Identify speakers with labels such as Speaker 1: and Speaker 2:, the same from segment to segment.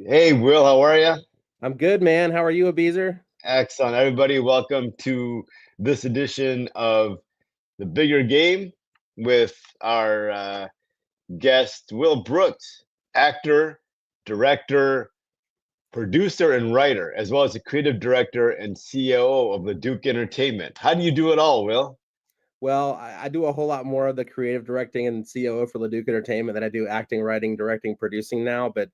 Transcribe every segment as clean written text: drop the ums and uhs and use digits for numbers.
Speaker 1: Hey, Will, how are you?
Speaker 2: I'm good, man. How are you, Abizer?
Speaker 1: Excellent. Everybody, welcome to this edition of The Bigger Game with our guest, Will Brooks, actor, director, producer, and writer, as well as the creative director and COO of Leduc Entertainment. How do you do it all, Will?
Speaker 2: Well, I do a whole lot more of the creative directing and COO for Leduc Entertainment than I do acting, writing, directing, producing now. But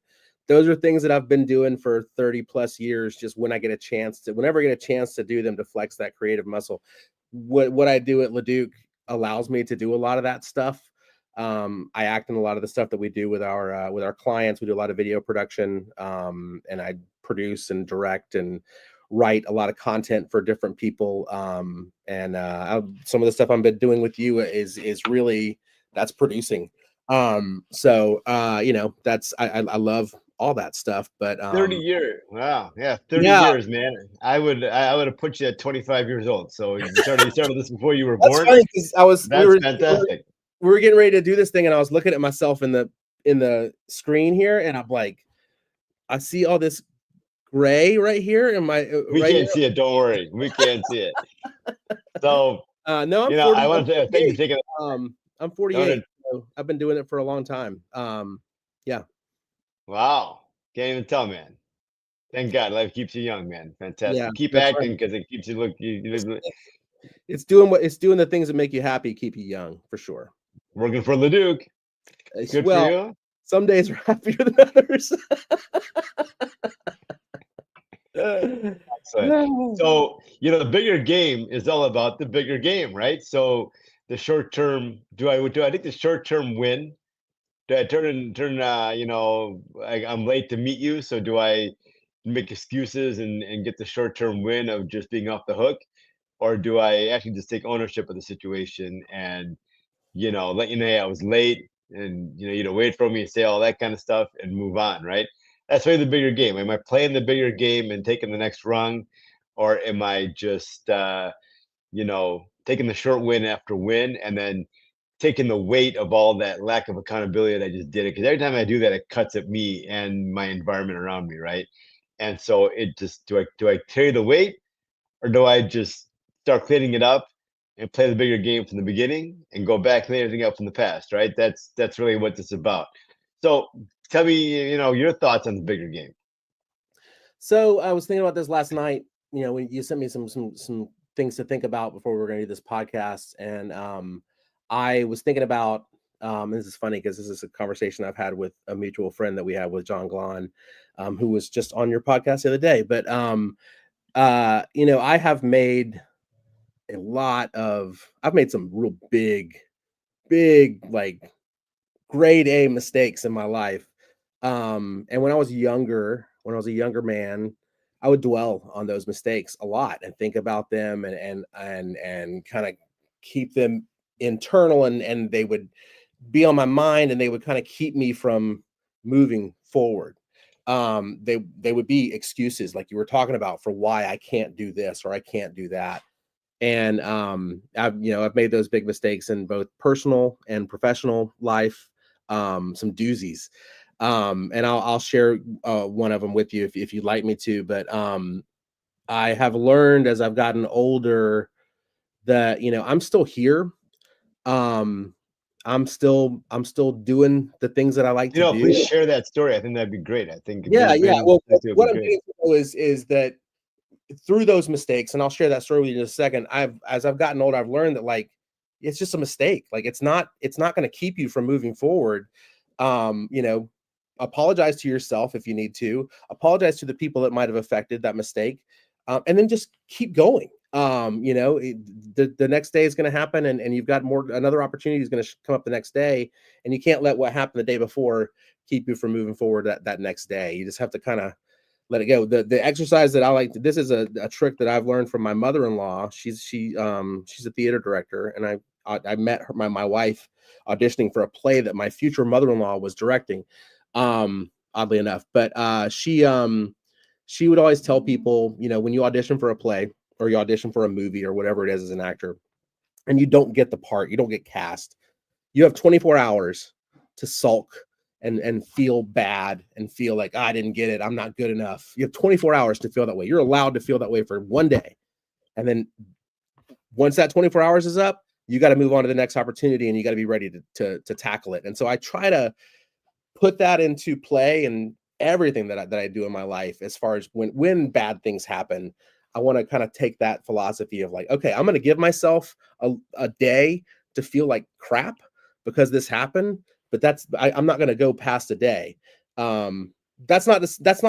Speaker 2: those are things that I've been doing for 30 plus years. Just when I get a chance to, whenever I get a chance to do them, to flex that creative muscle. What I do at Leduc allows me to do a lot of that stuff. I act in a lot of the stuff that we do with our clients. We do a lot of video production, and I produce and direct and write a lot of content for different people. Some of the stuff I've been doing with you is really that's producing. That's I love all that stuff. But
Speaker 1: 30 years. Wow. Yeah, 30
Speaker 2: yeah,
Speaker 1: years, man. I would have put you at 25 years old. So you started this before you were
Speaker 2: that's
Speaker 1: born.
Speaker 2: funny because
Speaker 1: That's fantastic.
Speaker 2: we were getting ready to do this thing, and I was looking at myself in the screen here, and I'm like, I see all this gray right here in my
Speaker 1: We
Speaker 2: right
Speaker 1: can't
Speaker 2: here.
Speaker 1: see it. Don't worry. We can't see it. So,
Speaker 2: No,
Speaker 1: I
Speaker 2: I'm
Speaker 1: want to say thank you for
Speaker 2: 48.
Speaker 1: taking.
Speaker 2: I'm
Speaker 1: I want
Speaker 2: 48.
Speaker 1: to,
Speaker 2: So I've been doing it for a long time. Yeah,
Speaker 1: wow. Can't even tell, man. Thank God, life keeps you young, man.
Speaker 2: yeah,
Speaker 1: Fantastic. Keep
Speaker 2: that's
Speaker 1: acting
Speaker 2: right.
Speaker 1: because it keeps you look. You look
Speaker 2: It's doing the things that make you happy, keep you young, for sure.
Speaker 1: working for Leduc. Good for
Speaker 2: Well,
Speaker 1: you.
Speaker 2: some days are happier than others.
Speaker 1: Excellent. So, the bigger game is all about the bigger game, right? So, the short term. Do I think the short term win? Do I I'm late to meet you, so do I make excuses and get the short term win of just being off the hook? Or do I actually just take ownership of the situation and, let you know, hey, I was late and, you don't wait for me, say all that kind of stuff and move on, right? That's really the bigger game. Am I playing the bigger game and taking the next rung? Or am I just, taking the short win after win and then taking the weight of all that lack of accountability that I just did it? Because every time I do that, it cuts at me and my environment around me, right? And so it just do I carry the weight or do I just start cleaning it up and play the bigger game from the beginning and go back and clean everything up from the past, right? That's really what this is about. So tell me, your thoughts on the bigger game.
Speaker 2: So I was thinking about this last night. When you sent me some things to think about before we were going to do this podcast, and I was thinking about. This is funny because this is a conversation I've had with a mutual friend that we have with John Glon, who was just on your podcast the other day. But I have made I've made some real big, like grade A mistakes in my life. And when I was a younger man, I would dwell on those mistakes a lot and think about them and kind of keep them internal, and they would be on my mind, and they would kind of keep me from moving forward. They would be excuses like you were talking about for why I can't do this or I can't do that. And I've made those big mistakes in both personal and professional life. Some doozies. And I'll share one of them with you if you'd like me to. But I have learned as I've gotten older that I'm still here. Um, I'm still doing the things that I like to do.
Speaker 1: Please share that story. I think that'd be great. I think
Speaker 2: Yeah,
Speaker 1: there's
Speaker 2: yeah.
Speaker 1: been
Speaker 2: Well,
Speaker 1: this would be
Speaker 2: what I'm
Speaker 1: great.
Speaker 2: getting to is that through those mistakes, and I'll share that story with you in a second. As I've gotten older, I've learned that like it's just a mistake. Like it's not going to keep you from moving forward. Um, you know, Apologize to yourself if you need to. Apologize to the people that might have affected that mistake, and then just keep going. The next day is going to happen, and you've got another opportunity is going to come up the next day, and you can't let what happened the day before keep you from moving forward that next day. You just have to kind of let it go. The exercise that I like to, this is a trick that I've learned from my mother-in-law. She's a theater director, and I met her, my wife auditioning for a play that my future mother-in-law was directing. Oddly enough, but she would always tell people, when you audition for a play or you audition for a movie or whatever it is as an actor, and you don't get the part, you don't get cast, you have 24 hours to sulk and feel bad and feel like, "Ah, I didn't get it. I'm not good enough." You have 24 hours to feel that way. You're allowed to feel that way for one day. And then once that 24 hours is up, you got to move on to the next opportunity and you got to be ready to tackle it. And so I try to put that into play and everything that I do in my life as far as when bad things happen. I want to kind of take that philosophy of like, okay, I'm going to give myself a day to feel like crap because this happened, but I'm not going to go past a day. Um, that's not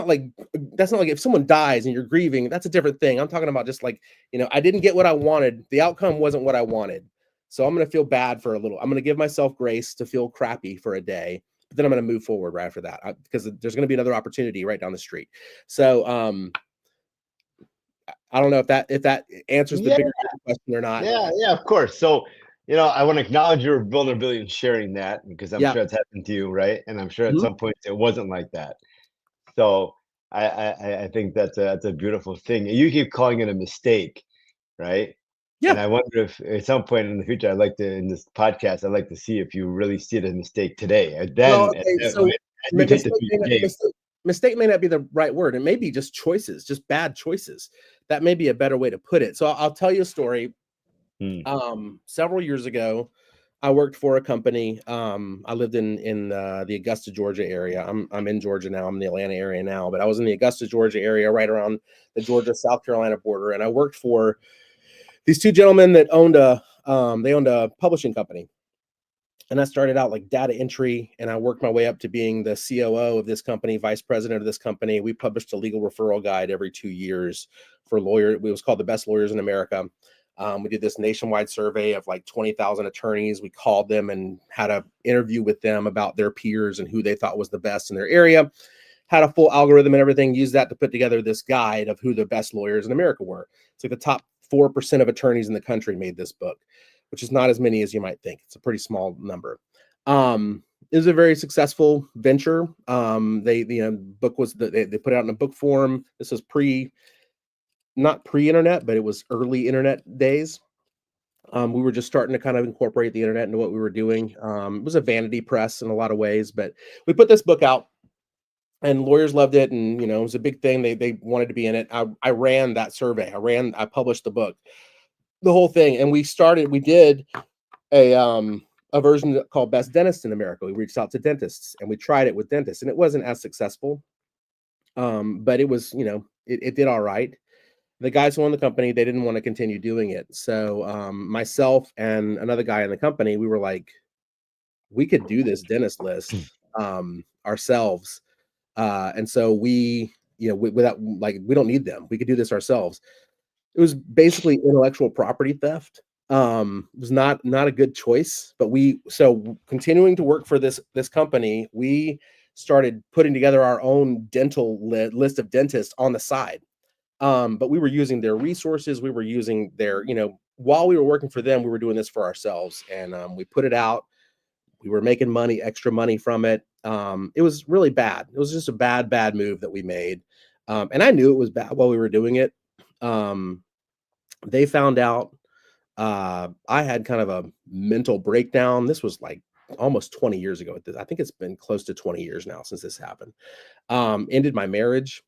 Speaker 2: like if someone dies and you're grieving, that's a different thing. I'm talking about just like, I didn't get what I wanted. The outcome wasn't what I wanted. So I'm going to feel bad for a little. I'm going to give myself grace to feel crappy for a day, but then I'm going to move forward right after that because there's going to be another opportunity right down the street. So I don't know if that answers the
Speaker 1: Yeah,
Speaker 2: bigger question or not.
Speaker 1: yeah, of course. So, I want to acknowledge your vulnerability in sharing that because I'm
Speaker 2: Yeah.
Speaker 1: sure it's happened to you, right? And I'm sure at
Speaker 2: Mhm.
Speaker 1: some point it wasn't like that. So I think that's a beautiful thing. And you keep calling it a mistake, right? And
Speaker 2: Yeah.
Speaker 1: I wonder if at some point in the future, in this podcast, I'd like to see if you really see it as a mistake today. And
Speaker 2: Well,
Speaker 1: then at
Speaker 2: okay.
Speaker 1: that
Speaker 2: So
Speaker 1: point, as you take the future game.
Speaker 2: mistake may not be the right word. It may be just choices, just bad choices. That may be a better way to put it. So I'll tell you a story.
Speaker 1: Hmm.
Speaker 2: Several years ago, I worked for a company. I lived in the Augusta, Georgia area. I'm in Georgia now. I'm in the Atlanta area now, but I was in the Augusta, Georgia area, right around the Georgia South Carolina border, and I worked for these two gentlemen that owned a publishing company. And I started out like data entry, and I worked my way up to being the COO of this company, vice president of this company. We published a legal referral guide every 2 years for lawyers. It was called the best lawyers in America. We did this nationwide survey of like 20,000 attorneys. We called them and had an interview with them about their peers and who they thought was the best in their area. Had a full algorithm and everything. Used that to put together this guide of who the best lawyers in America were. So the top 4% of attorneys in the country made this book, which is not as many as you might think. It's a pretty small number. It was a very successful venture. Book was they put it out in a book form. This was not pre-internet, but it was early internet days. We were just starting to kind of incorporate the internet into what we were doing. It was a vanity press in a lot of ways, but we put this book out and lawyers loved it. And, it was a big thing. They wanted to be in it. I ran that survey. I published the book, the whole thing. And we did a version called Best Dentist in America. We reached out to dentists and we tried it with dentists, and it wasn't as successful. But it was, it did all right. The guys who own the company, they didn't want to continue doing it. So myself and another guy in the company, we were like, we could do this dentist list ourselves. And so without like, we don't need them. We could do this ourselves. It was basically intellectual property theft. It was not a good choice, but continuing to work for this company, we started putting together our own dental list of dentists on the side. But we were using their resources. We were using their, while we were working for them, we were doing this for ourselves, and we put it out. We were making extra money from it. It was really bad. It was just a bad move that we made. And I knew it was bad while we were doing it. They found out. I had kind of a mental breakdown. This was like almost 20 years ago. I think it's been close to 20 years now since this happened. Ended my marriage.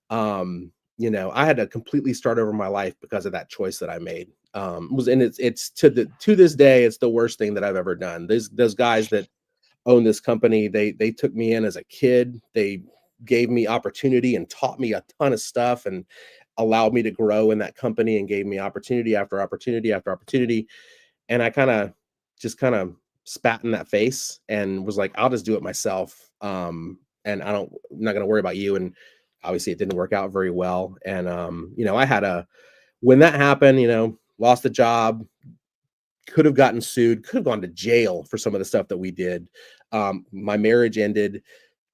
Speaker 2: I had to completely start over my life because of that choice that I made. It's to this day, it's the worst thing that I've ever done. Those guys that own this company, they took me in as a kid. They gave me opportunity and taught me a ton of stuff and allowed me to grow in that company and gave me opportunity after opportunity after opportunity. And I kind of spat in that face and was like, I'll just do it myself. And I'm not going to worry about you. And obviously it didn't work out very well. And, when that happened, lost the job, could have gotten sued, could have gone to jail for some of the stuff that we did. My marriage ended.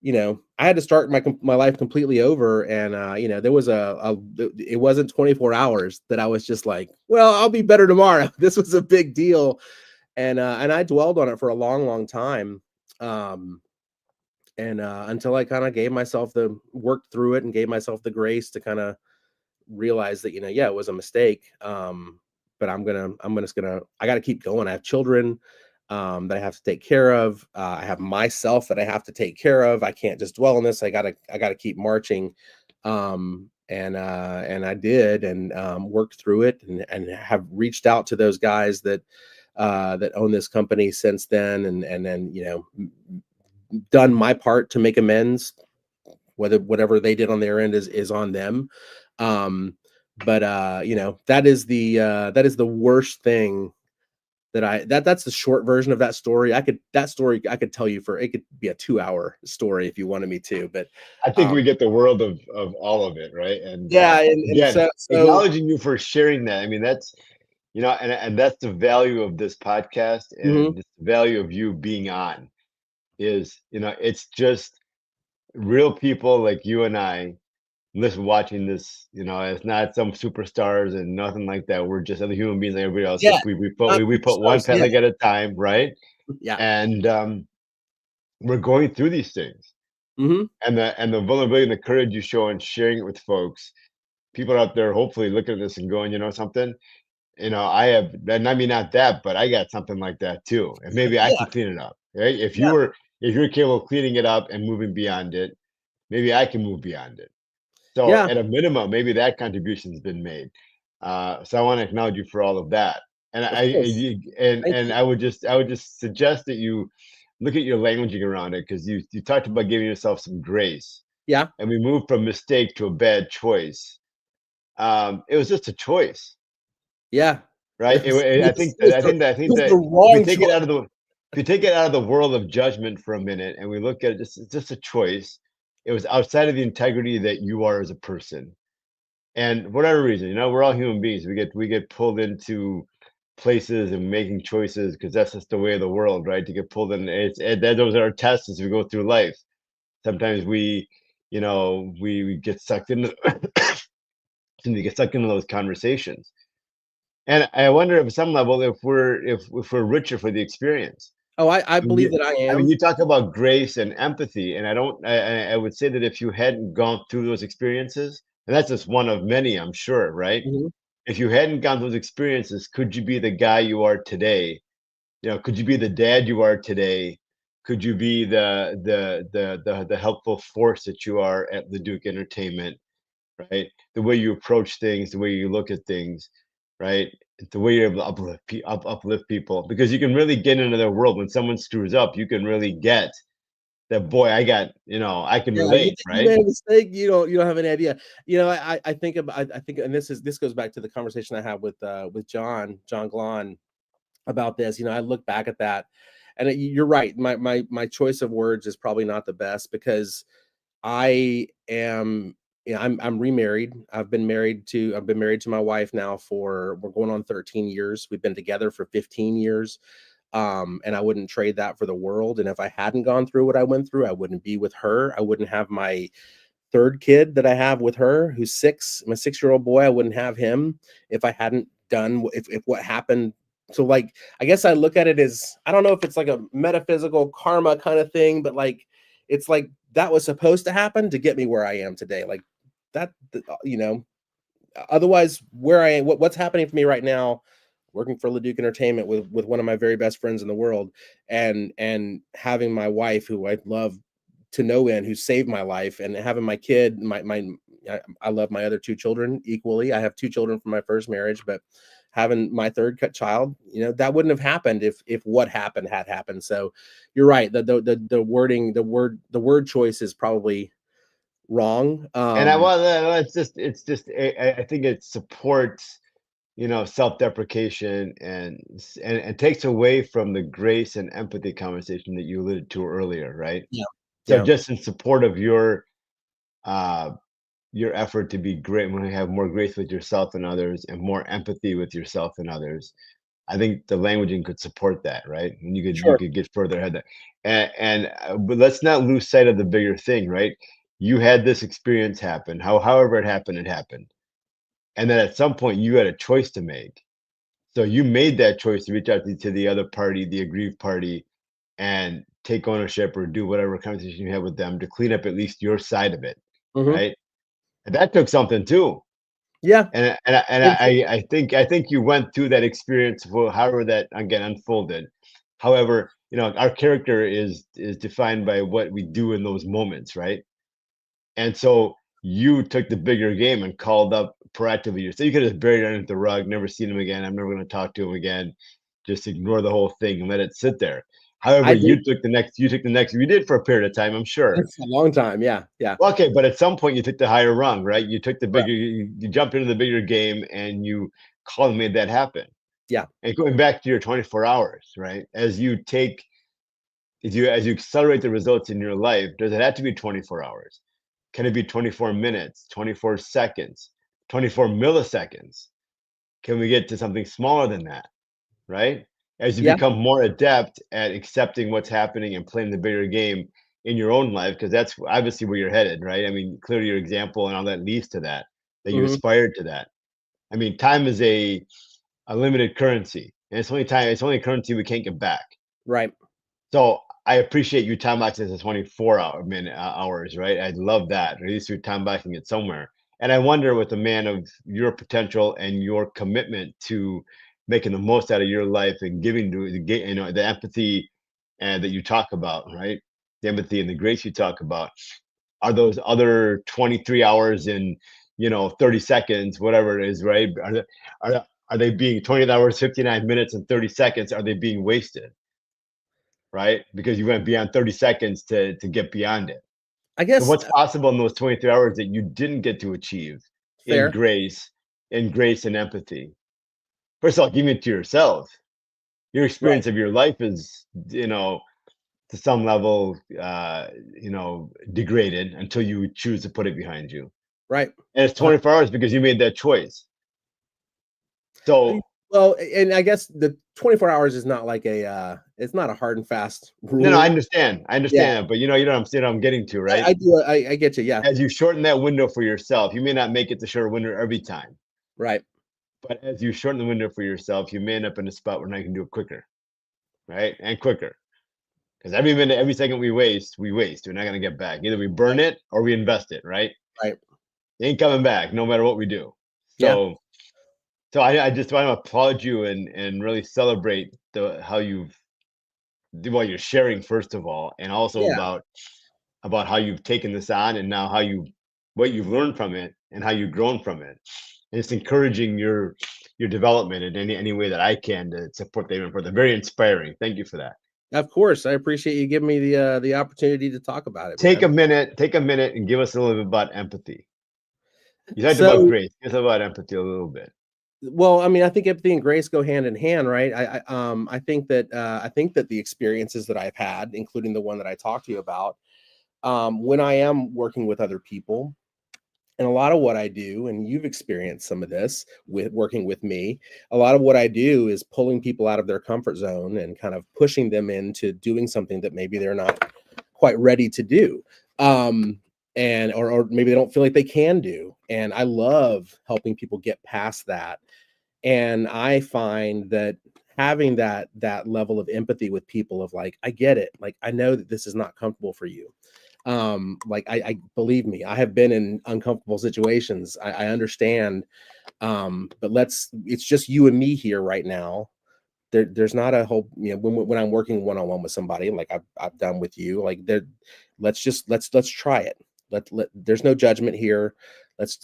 Speaker 2: I had to start my life completely over, and there was it wasn't 24 hours that I was just like, well, I'll be better tomorrow. This was a big deal, and I dwelled on it for a long time, and until I kind of gave myself worked through it and gave myself the grace to kind of realize that yeah, it was a mistake. But I got to keep going. I have children. that I have to take care of. I have myself that I have to take care of. I can't just dwell on this. I gotta keep marching. And I did, and worked through it, and have reached out to those guys that own this company since then, and then, done my part to make amends. Whatever they did on their end is on them. Um, but that is the worst thing that's the short version of that story. I could tell you for it could be a 2-hour story if you wanted me to, but
Speaker 1: I think we
Speaker 2: um
Speaker 1: get the world of all of it, right? And
Speaker 2: yeah, and
Speaker 1: again,
Speaker 2: so
Speaker 1: acknowledging you for sharing that. I mean, that's and that's the value of this podcast,
Speaker 2: mhm,
Speaker 1: and it's the value of you being on is, it's just real people like you and I listen watching this. It's not some superstars and nothing like that. We're just other human beings like everybody else.
Speaker 2: yeah,
Speaker 1: Just we put
Speaker 2: not
Speaker 1: we put one
Speaker 2: superstars, yeah,
Speaker 1: pet leg at a time, right?
Speaker 2: yeah,
Speaker 1: And we're going through these things.
Speaker 2: mhm,
Speaker 1: And the vulnerability and the courage you show in sharing it with folks, people out there hopefully looking at this and going, you know something, I have, and I mean not that, but I got something like that too. And maybe I
Speaker 2: yeah,
Speaker 1: can clean it up. Right?
Speaker 2: yeah,
Speaker 1: If you're capable of cleaning it up and moving beyond it, maybe I can move beyond it. So
Speaker 2: yeah,
Speaker 1: at a minimum, maybe that contribution's been made. So I want to acknowledge you for all of that. And
Speaker 2: of course, thank
Speaker 1: and
Speaker 2: you.
Speaker 1: I would just suggest that you look at your languaging around it, because you talked about giving yourself some grace,
Speaker 2: Yeah,
Speaker 1: and we moved from mistake to a bad choice. It was just a choice,
Speaker 2: yeah,
Speaker 1: right? I
Speaker 2: it
Speaker 1: think
Speaker 2: was the
Speaker 1: that if we
Speaker 2: wrong
Speaker 1: take it out
Speaker 2: choice.
Speaker 1: of the if we take it out of the world of judgment for a minute and we look at it, just it's just a choice. It was outside of the integrity that you are as a person. And whatever reason, we're all human beings. We get pulled into places and making choices because that's just the way of the world, right? To get pulled in, those are our tests as we go through life. Sometimes we get sucked into we get sucked into those conversations. And I wonder if at some level if we're richer for the experience.
Speaker 2: Oh, I
Speaker 1: I mean,
Speaker 2: believe that I
Speaker 1: you
Speaker 2: am.
Speaker 1: talk about grace and empathy, and I don't. I would say that if you hadn't gone through those experiences, and that's just one of many, I'm sure, right?
Speaker 2: Mhm.
Speaker 1: If you hadn't gone through those experiences, could you be the guy you are today? Could you be the dad you are today? Could you be the helpful force that you are at Leduc Entertainment, right? The way you approach things, the way you look at things, right? The way you're able to uplift people, because you can really get into their world. When someone screws up, you can really get that. Boy, I can
Speaker 2: Yeah, you
Speaker 1: relate,
Speaker 2: think you
Speaker 1: right?
Speaker 2: made a mistake, you don't have any idea. I think I think, and this goes back to the conversation I had with John Glon about this. I look back at that, and you're right. My choice of words is probably not the best because I am I'm remarried. I've been married to my wife now for we're going on 13 years. We've been together for 15 years. And I wouldn't trade that for the world. And if I hadn't gone through what I went through, I wouldn't be with her. I wouldn't have my third kid that I have with her, who's 6, my 6-year-old boy. I wouldn't have him if I hadn't done if what happened. So, like, I guess I look at it as, I don't know if it's like a metaphysical karma kind of thing, but like it's like that was supposed to happen to get me where I am today. Like that, otherwise, where I am, what's happening for me right now, working for Leduc Entertainment with one of my very best friends in the world, and having my wife, who I love to no end, who saved my life, and having my kid, I love my other 2 children equally. I have 2 children from my first marriage, but having my third child, that wouldn't have happened if what happened had happened. So you're right. The wording, the word choice is probably wrong.
Speaker 1: And I want it's just I think it supports, self-deprecation, and takes away from the grace and empathy conversation that you alluded to earlier, right?
Speaker 2: Yeah.
Speaker 1: So
Speaker 2: Yeah.
Speaker 1: just in support of uh your effort to be great, when you have more grace with yourself and others and more empathy with yourself and others, I think the languaging could support that, right? And you
Speaker 2: Sure.
Speaker 1: could get further ahead there. But let's not lose sight of the bigger thing, right? You had this experience happen. However it happened, it happened. And then at some point you had a choice to make. So you made that choice to reach out to the other party, the aggrieved party, and take ownership or do whatever conversation you had with them to clean up at least your side of it,
Speaker 2: Hmm.
Speaker 1: right? And that took something too.
Speaker 2: Yeah.
Speaker 1: And
Speaker 2: It's
Speaker 1: I think you went through that experience for however that again unfolded. However, our character is defined by what we do in those moments, right? And so you took the bigger game and called up proactively. So you could have buried it under the rug, never seen him again. I'm never going to talk to him again. Just ignore the whole thing and let it sit there. However,
Speaker 2: I did.
Speaker 1: you did for a period of time, I'm sure.
Speaker 2: It's a long time. Yeah. Yeah.
Speaker 1: Well, okay, but at some point you took the higher rung, right? You took the
Speaker 2: Correct.
Speaker 1: bigger, you jumped into the bigger game and you called and made that happen.
Speaker 2: Yeah.
Speaker 1: And going back to your 24 hours, right? As you accelerate the results in your life, does it have to be 24 hours? Can it be 24 minutes, 24 seconds, 24 milliseconds? Can we get to something smaller than that, right? As you
Speaker 2: Yeah.
Speaker 1: become more adept at accepting what's happening and playing the bigger game in your own life, because that's obviously where you're headed, right? I mean, clearly your example and all that leads to that you
Speaker 2: Hmm.
Speaker 1: aspired to that. I mean, time is a limited currency, and it's only a currency we can't get back.
Speaker 2: Right.
Speaker 1: So I appreciate you time boxing as hours, right? I love that. Or at least you're time boxing it somewhere. And I wonder, with a man of your potential and your commitment to making the most out of your life and giving the empathy and that you talk about, right? The empathy and the grace you talk about, are those other 23 hours and 30 seconds, whatever it is, right? Are they being 20 hours, 59 minutes, and 30 seconds? Are they being wasted? Right? Because you went beyond 30 seconds to get beyond it.
Speaker 2: I
Speaker 1: So
Speaker 2: guess
Speaker 1: what's possible in those 23 hours that you didn't get to achieve in
Speaker 2: fair.
Speaker 1: grace, and empathy? First of all, giving it to yourself. Your
Speaker 2: Right.
Speaker 1: experience of your life is, to some level, degraded until you choose to put it behind you.
Speaker 2: Right.
Speaker 1: And it's
Speaker 2: Uh,
Speaker 1: 24 hours because you made that choice.
Speaker 2: y-
Speaker 1: So
Speaker 2: well, and I guess the 24 hours is not like it's not a hard and fast
Speaker 1: no, no, I
Speaker 2: rule.
Speaker 1: understand. I
Speaker 2: Yeah.
Speaker 1: understand that, but I'm getting to, right?
Speaker 2: I do. I get you. Yeah.
Speaker 1: As you shorten that window for yourself, you may not make it the shorter window every time.
Speaker 2: Right.
Speaker 1: But as you shorten the window for yourself, you may end up in a spot where now you can do it quicker, right? And quicker. Because every minute, every second we waste, we waste. We're not going to get back. Either we burn
Speaker 2: Right.
Speaker 1: it or we invest it, right?
Speaker 2: Right.
Speaker 1: It ain't coming back no matter what we do.
Speaker 2: Yeah.
Speaker 1: So I just want to applaud you and really celebrate how you're sharing, first of all, and also
Speaker 2: Yeah.
Speaker 1: about how you've taken this on, and now what you've learned from it and how you've grown from it. And it's encouraging your development in any way that I can to support them and for them. Very inspiring. Thank you for that.
Speaker 2: Of course. I appreciate you giving me the opportunity to talk about it,
Speaker 1: Take
Speaker 2: man.
Speaker 1: a minute, and give us a little bit about empathy. You talked about
Speaker 2: So,
Speaker 1: grace. Give us about empathy a little bit.
Speaker 2: well, I mean, I think empathy and grace go hand in hand, right? I think that the experiences that I've had, including the one that I talked to you about, when I am working with other people, and a lot of what I do, and you've experienced some of this with working with me, a lot of what I do is pulling people out of their comfort zone and kind of pushing them into doing something that maybe they're not quite ready to do. Um, and or maybe they don't feel like they can do. And I love helping people get past that. And I find that having that level of empathy with people of like, I get it. Like, I know that this is not comfortable for you. Like, I believe me, I have been in uncomfortable situations. I understand. But it's just you and me here right now. There's not a whole, when I'm working one-on-one with somebody like I've done with you, like there, let's try it. There's no judgment here. Let's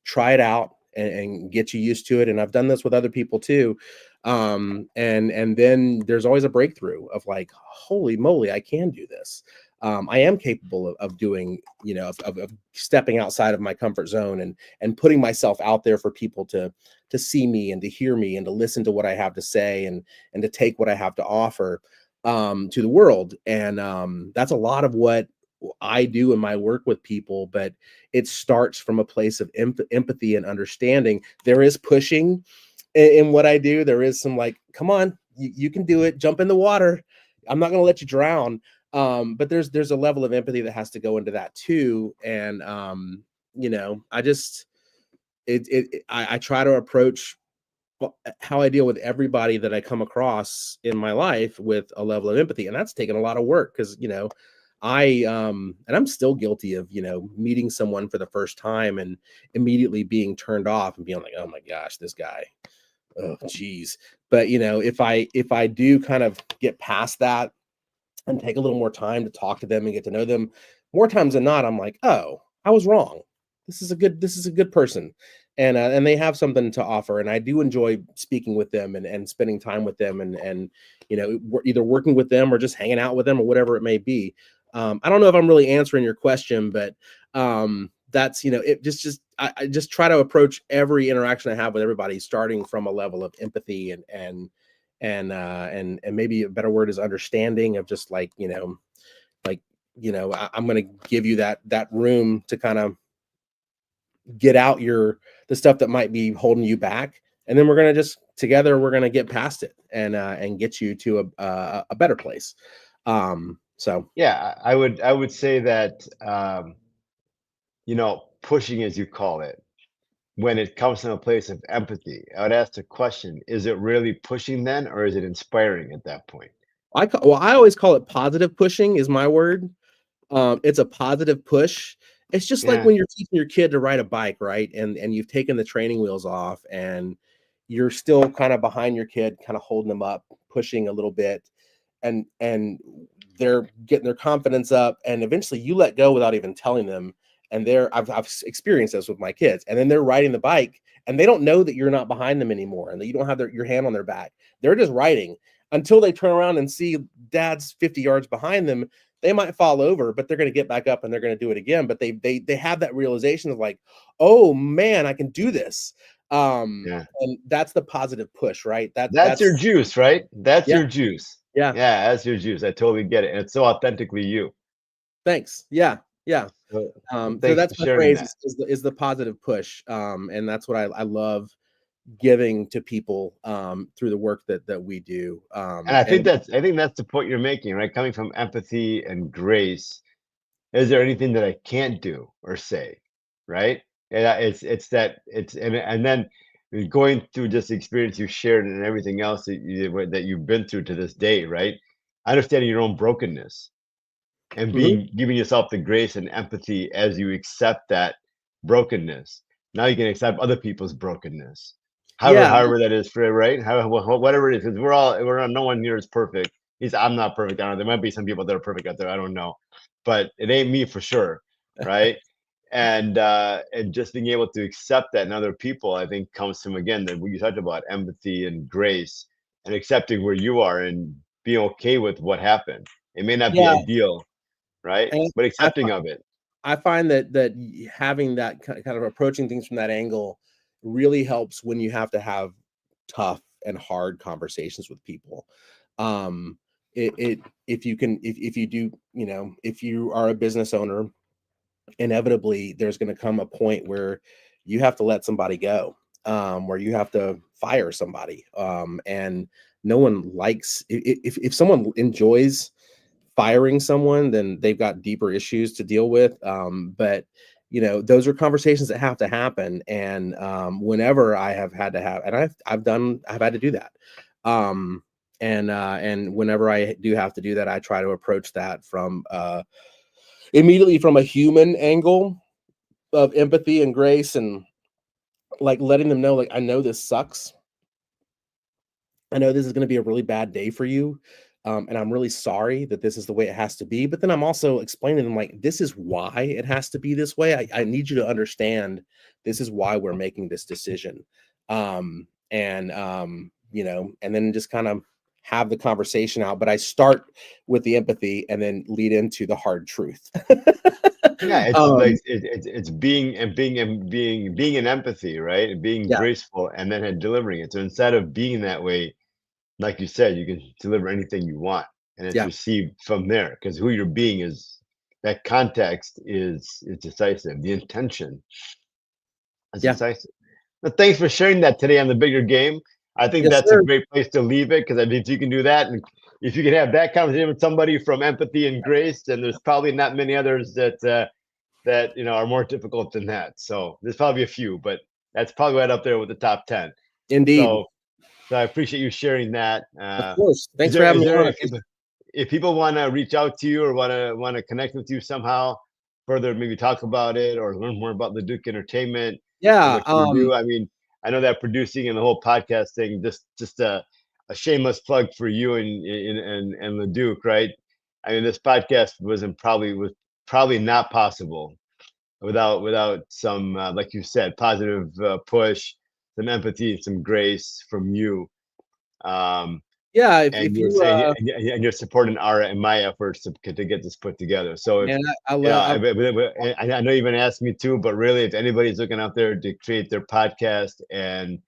Speaker 2: try it out and get you used to it. And I've done this with other people too. And then there's always a breakthrough of like, holy moly, I can do this. I am capable of doing, of stepping outside of my comfort zone and putting myself out there for people to see me and to hear me and to listen to what I have to say and to take what I have to offer to the world. And that's a lot of what I do in my work with people, but it starts from a place of empathy and understanding. There is pushing in what I do. There is some like, come on, you can do it. Jump in the water. I'm not going to let you drown. But there's a level of empathy that has to go into that too. And I just I try to approach how I deal with everybody that I come across in my life with a level of empathy, and that's taken a lot of work because and I'm still guilty of meeting someone for the first time and immediately being turned off and being like, oh my gosh, this guy, oh geez. But if I do kind of get past that and take a little more time to talk to them and get to know them, more times than not, I'm like, oh, I was wrong. This is a good person, and they have something to offer, and I do enjoy speaking with them and spending time with them, and we're either working with them or just hanging out with them or whatever it may be. I don't know if I'm really answering your question, but that's it. I just try to approach every interaction I have with everybody starting from a level of empathy and maybe a better word is understanding of just like I'm going to give you that room to kind of get out the stuff that might be holding you back, and then we're going to just together we're going to get past it and get you to a better place. So
Speaker 1: Yeah, I would say that pushing as you call it, when it comes from a place of empathy, I would ask the question, is it really pushing then, or is it inspiring at that point?
Speaker 2: I always call it positive pushing is my word. It's a positive push. It's just like
Speaker 1: Yeah,
Speaker 2: when you're teaching your kid to ride a bike, right? And you've taken the training wheels off and you're still kind of behind your kid, kind of holding them up, pushing a little bit, and they're getting their confidence up, and eventually you let go without even telling them. And I've experienced this with my kids, and then they're riding the bike and they don't know that you're not behind them anymore and that you don't have your hand on their back. They're just riding until they turn around and see dad's 50 yards behind them. They might fall over, but they're going to get back up and they're going to do it again. But they have that realization of like, oh man, I can do this.
Speaker 1: yeah.
Speaker 2: And that's the positive push, right?
Speaker 1: That's your
Speaker 2: That's
Speaker 1: juice, right? That's
Speaker 2: yeah,
Speaker 1: your juice.
Speaker 2: yeah.
Speaker 1: Yeah, that's your juice. I totally get it. And it's so authentically you.
Speaker 2: Thanks. Yeah, yeah.
Speaker 1: So
Speaker 2: So
Speaker 1: thanks
Speaker 2: that's
Speaker 1: for
Speaker 2: my
Speaker 1: sharing
Speaker 2: phrase
Speaker 1: that.
Speaker 2: is the positive push. And that's what I love giving to people through the work that we do.
Speaker 1: And I think
Speaker 2: And
Speaker 1: that's the point you're making, right? Coming from empathy and grace, is there anything that I can't do or say, right? And it's that it's and then going through this experience you shared and everything else that you've been through to this day, right? Understanding your own brokenness and
Speaker 2: mhm.
Speaker 1: giving yourself the grace and empathy as you accept that brokenness. Now you can accept other people's brokenness, however
Speaker 2: Yeah,
Speaker 1: however that is for right, whatever it is, because no one here is perfect. At least I'm not perfect. I don't know. There might be some people that are perfect out there. I don't know, but it ain't me for sure, right? And just being able to accept that in other people, I think comes from again that what you talked about empathy and grace and accepting where you are and being okay with what happened. It may not be
Speaker 2: yeah.
Speaker 1: ideal, right?
Speaker 2: And
Speaker 1: But
Speaker 2: I
Speaker 1: accepting of it.
Speaker 2: I find that having that kind of approaching things from that angle really helps when you have to have tough and hard conversations with people. Um, it if you can if you do if you are a business owner, inevitably there's going to come a point where you have to let somebody go, where you have to fire somebody, and no one likes if someone enjoys firing someone, then they've got deeper issues to deal with. But those are conversations that have to happen. And whenever I have had to have, and I've had to do that. And whenever I do have to do that, I try to approach that from immediately from a human angle of empathy and grace, and like letting them know, like, I know this sucks. I know this is going to be a really bad day for you. And I'm really sorry that this is the way it has to be. But then I'm also explaining to them, like, this is why it has to be this way. I need you to understand this is why we're making this decision. And then just kind of have the conversation out. But I start with the empathy and then lead into the hard truth.
Speaker 1: Yeah, it's like
Speaker 2: um,
Speaker 1: it's being in empathy, right? And being
Speaker 2: yeah,
Speaker 1: graceful and then delivering it. So instead of being that way, like you said, you can deliver anything you want and it's
Speaker 2: yeah,
Speaker 1: received from there because who you're being is that context is decisive. The intention is
Speaker 2: yeah.
Speaker 1: decisive. But thanks for sharing that today on the bigger game. I think
Speaker 2: Yes,
Speaker 1: that's a
Speaker 2: sir.
Speaker 1: great place to leave it because I mean, if you can do that, and if you can have that conversation with somebody from empathy and grace, then there's probably not many others that are more difficult than that. So there's probably a few, but that's probably right up there with the top 10.
Speaker 2: Indeed.
Speaker 1: So I appreciate you sharing that.
Speaker 2: Of course.
Speaker 1: Is
Speaker 2: Thanks for
Speaker 1: there
Speaker 2: having
Speaker 1: is
Speaker 2: me
Speaker 1: there
Speaker 2: on.
Speaker 1: if people want to reach out to you or want to connect with you somehow further, maybe talk about it or learn more about Leduc Entertainment and
Speaker 2: Yeah.
Speaker 1: what you do? I mean, I know that producing and the whole podcast thing, just a shameless plug for you and Leduc, right? I mean, this podcast was probably not possible without some like you said, positive push, some empathy, some grace from you. Um,
Speaker 2: Yeah,
Speaker 1: and
Speaker 2: if
Speaker 1: you're
Speaker 2: you
Speaker 1: saying and you're supporting our and my efforts to get this put together. So if
Speaker 2: man, I
Speaker 1: you know,
Speaker 2: love
Speaker 1: I know you've been asking me too, but really, if anybody's looking out there to create their podcast and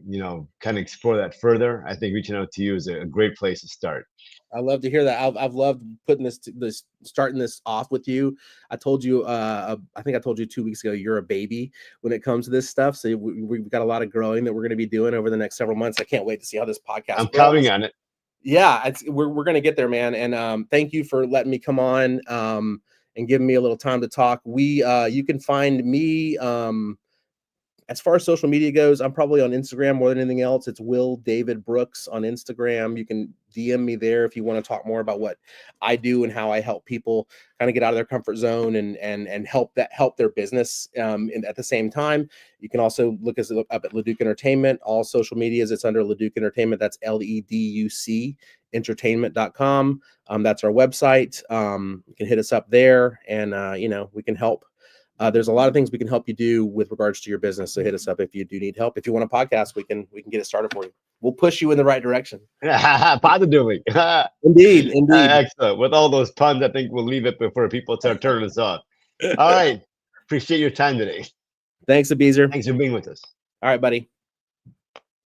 Speaker 1: you know, kind of explore that further, I think reaching out to you is a great place to start.
Speaker 2: I love to hear that. I've loved putting this starting this off with you. I told you, I think I told you 2 weeks ago, you're a baby when it comes to this stuff. So we've got a lot of growing that we're going to be doing over the next several months. I can't wait to see how this
Speaker 1: I'm
Speaker 2: podcast
Speaker 1: counting
Speaker 2: grows.
Speaker 1: on it.
Speaker 2: Yeah, we're going to get there, man. And thank you for letting me come on and giving me a little time to talk. You can find me. As far as social media goes, I'm probably on Instagram more than anything else. It's Will David Brooks on Instagram. You can DM me there if you want to talk more about what I do and how I help people kind of get out of their comfort zone and help their business. And at the same time, you can also look up at Leduc Entertainment. All social medias, it's under Leduc Entertainment. That's LEDUC entertainment.com. That's our website. You can hit us up there, and we can help. There's a lot of things we can help you do with regards to your business. So hit us up if you do need help. If you want a podcast, we can get it started for you. We'll push you in the right direction.
Speaker 1: Positively.
Speaker 2: Indeed.
Speaker 1: Excellent. With all those puns, I think we'll leave it before people start turning us off. All right. Appreciate your time today.
Speaker 2: Thanks, Abizer.
Speaker 1: Thanks for being with us.
Speaker 2: All right, buddy.